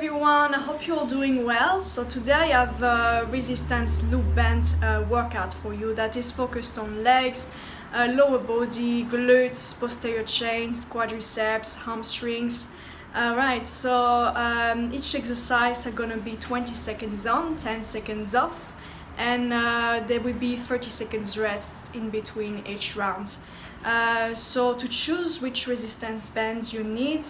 everyone, I hope you're all doing well. So today I have a resistance loop band workout for you that is focused on legs, lower body, glutes, posterior chains, quadriceps, hamstrings. Alright, so each exercise are gonna be 20 seconds on, 10 seconds off, and there will be 30 seconds rest in between each round. So to choose which resistance bands you need,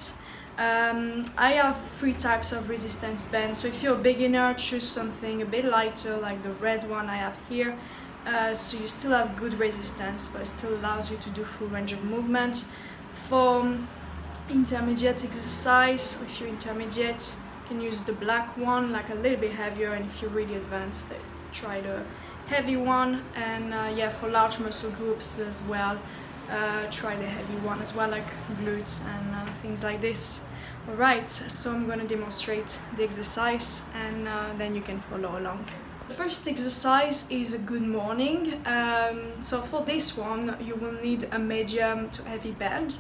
I have 3 types of resistance bands. So if you're a beginner, choose something a bit lighter like the red one I have here. So you still have good resistance, but it still allows you to do full range of movement. For intermediate exercise, if you're intermediate, you can use the black one, like a little bit heavier, and if you're really advanced, try the heavy one. And yeah, for large muscle groups as well, try the heavy one as well, like glutes and things like this. Alright, so I'm going to demonstrate the exercise and then you can follow along. The first exercise is a good morning. So for this one you will need a medium to heavy band,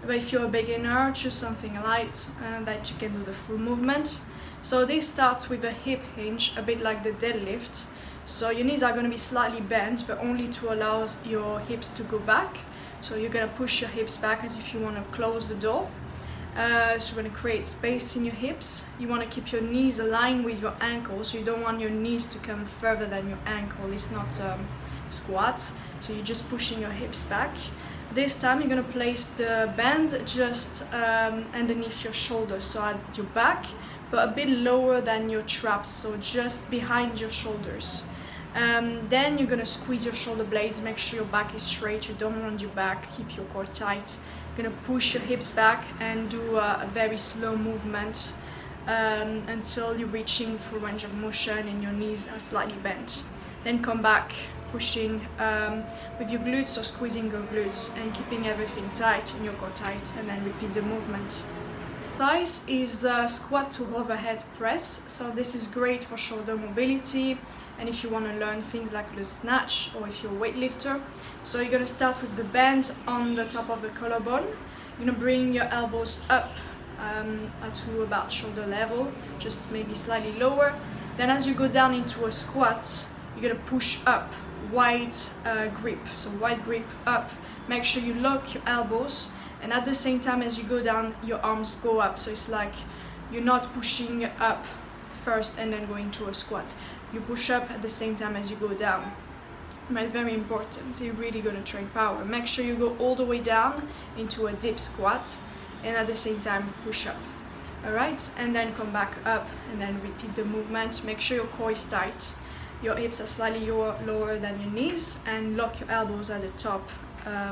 but if you're a beginner, choose something light that you can do the full movement. So this starts with a hip hinge, a bit like the deadlift. So your knees are going to be slightly bent, but only to allow your hips to go back. So you're going to push your hips back as if you want to close the door. So you're going to create space in your hips. You want to keep your knees aligned with your ankles. So you don't want your knees to come further than your ankle. It's not squat. So you're just pushing your hips back. This time you're going to place the band just underneath your shoulders, so at your back, but a bit lower than your traps, so just behind your shoulders. Then you're going to squeeze your shoulder blades, make sure your back is straight, you don't round your back, keep your core tight. You're going to push your hips back and do a very slow movement until you're reaching full range of motion and your knees are slightly bent. Then come back, pushing with your glutes or squeezing your glutes and keeping everything tight and your core tight, and then repeat the movement. Exercise is squat to overhead press. So this is great for shoulder mobility and if you want to learn things like the snatch or if you're a weightlifter. So you're going to start with the band on the top of the collarbone. You're going to bring your elbows up to about shoulder level, just maybe slightly lower. Then as you go down into a squat, you're going to push up, wide grip. So wide grip up, make sure you lock your elbows, and at the same time as you go down, your arms go up. So it's like you're not pushing up first and then going to a squat. You push up at the same time as you go down. But very important, so you're really going to train power. Make sure you go all the way down into a deep squat and at the same time push up. Alright, and then come back up and then repeat the movement. Make sure your core is tight. Your hips are slightly lower than your knees, and lock your elbows at the top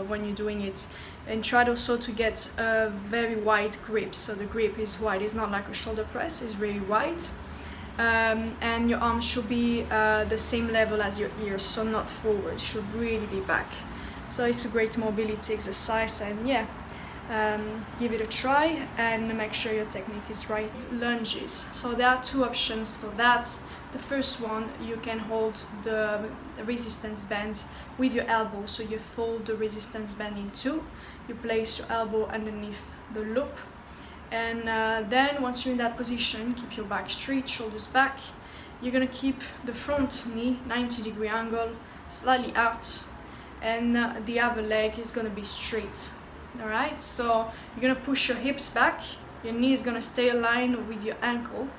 when you're doing it. And try also to get a very wide grip. So the grip is wide, it's not like a shoulder press, it's really wide. And your arms should be the same level as your ears, so not forward, it should really be back. So it's a great mobility exercise, and yeah, give it a try and make sure your technique is right. Lunges. So there are 2 options for that. The first one, you can hold the resistance band with your elbow, so you fold the resistance band in 2. You place your elbow underneath the loop, and then once you're in that position, keep your back straight, shoulders back. You're going to keep the front knee 90-degree angle, slightly out, and the other leg is going to be straight. Alright, so you're going to push your hips back, your knee is going to stay aligned with your ankle,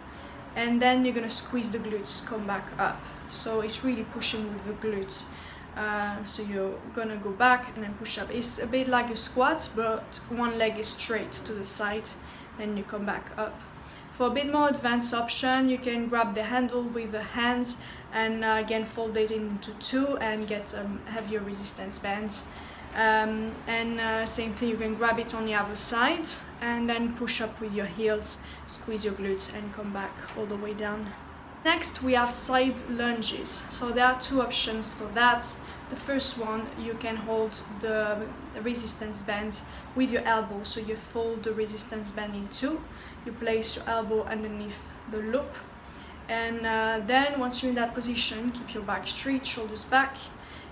and then you're going to squeeze the glutes, come back up. So it's really pushing with the glutes. So you're going to go back and then push up. It's a bit like a squat, but one leg is straight to the side, then you come back up. For a bit more advanced option, you can grab the handle with the hands and again fold it into 2 and get heavier resistance bands. Same thing, you can grab it on the other side and then push up with your heels, squeeze your glutes and come back all the way down. Next we have side lunges. So there are 2 options for that. The first one, you can hold the resistance band with your elbow, so you fold the resistance band in 2. You place your elbow underneath the loop, and then once you're in that position, keep your back straight, shoulders back.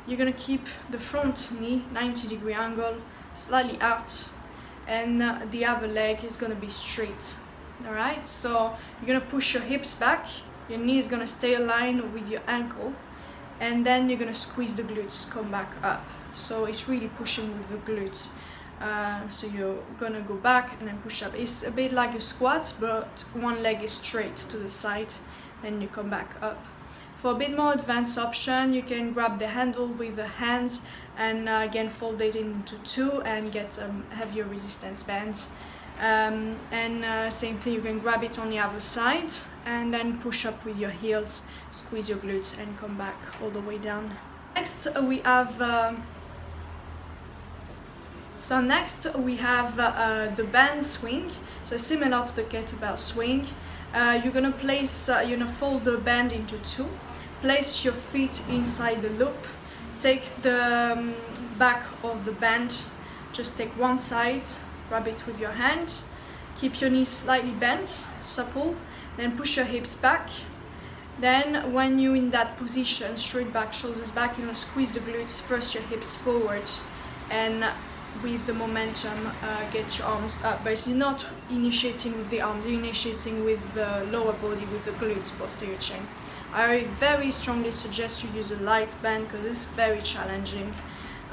You're going to keep the front knee 90-degree angle, slightly out, and the other leg is going to be straight. All right, so you're gonna push your hips back, your knee is gonna stay aligned with your ankle, and then you're gonna squeeze the glutes, come back up. So it's really pushing with the glutes. So you're gonna go back and then push up. It's a bit like a squat, but one leg is straight to the side, and you come back up. For a bit more advanced option, you can grab the handle with the hands and again fold it into two and get heavier resistance bands. Same thing, you can grab it on the other side and then push up with your heels, squeeze your glutes and come back all the way down. Next we have the band swing. So similar to the kettlebell swing, you're gonna fold the band into two, place your feet inside the loop, take the back of the band, just take one side, grab it with your hand, keep your knees slightly bent, supple, then push your hips back. Then when you're in that position, straight back, shoulders back, you're gonna squeeze the glutes, thrust your hips forward, and with the momentum get your arms up. But you're not initiating with the arms, you're initiating with the lower body, with the glutes, posterior chain. I very strongly suggest you use a light band because it's very challenging.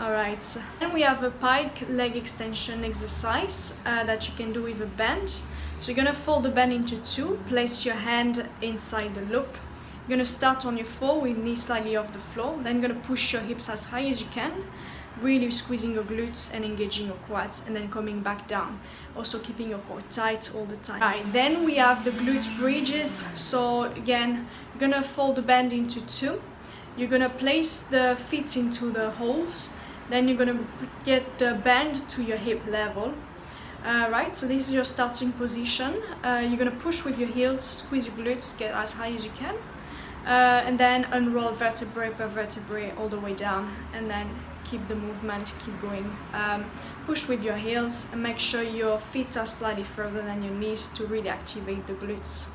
Alright, then we have a pike leg extension exercise that you can do with a band. So you're gonna fold the band into two, place your hand inside the loop. You're gonna start on your floor with knee slightly off the floor, then you're gonna push your hips as high as you can, really squeezing your glutes and engaging your quads, and then coming back down, also keeping your core tight all the time. Right, then we have the glute bridges. So again, you're gonna fold the band into two, you're gonna place the feet into the holes, then you're gonna get the band to your hip level. Right, so this is your starting position. You're gonna push with your heels, squeeze your glutes, get as high as you can, and then unroll vertebrae per vertebrae all the way down, and then keep the movement, keep going. Push with your heels and make sure your feet are slightly further than your knees to really activate the glutes.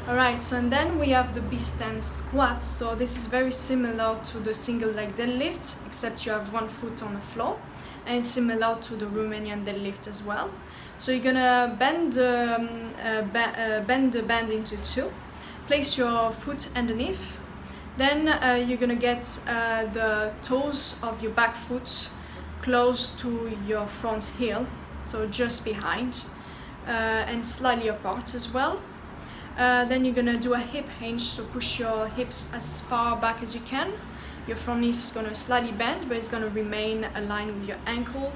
Alright, so and then we have the B-stance squats. So this is very similar to the single leg deadlift, except you have one foot on the floor, and it's similar to the Romanian deadlift as well. So you're gonna bend the band into two, place your foot underneath, then you're gonna get the toes of your back foot close to your front heel, so just behind, and slightly apart as well. Then you're gonna do a hip hinge, so push your hips as far back as you can. Your front knee is gonna slightly bend, but it's gonna remain aligned with your ankle.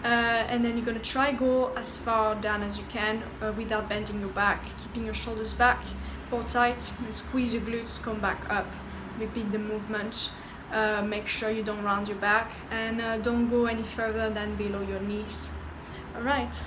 And then you're gonna try go as far down as you can without bending your back, keeping your shoulders back, core tight, and squeeze your glutes, come back up. Repeat the movement. Make sure you don't round your back, and don't go any further than below your knees. All right.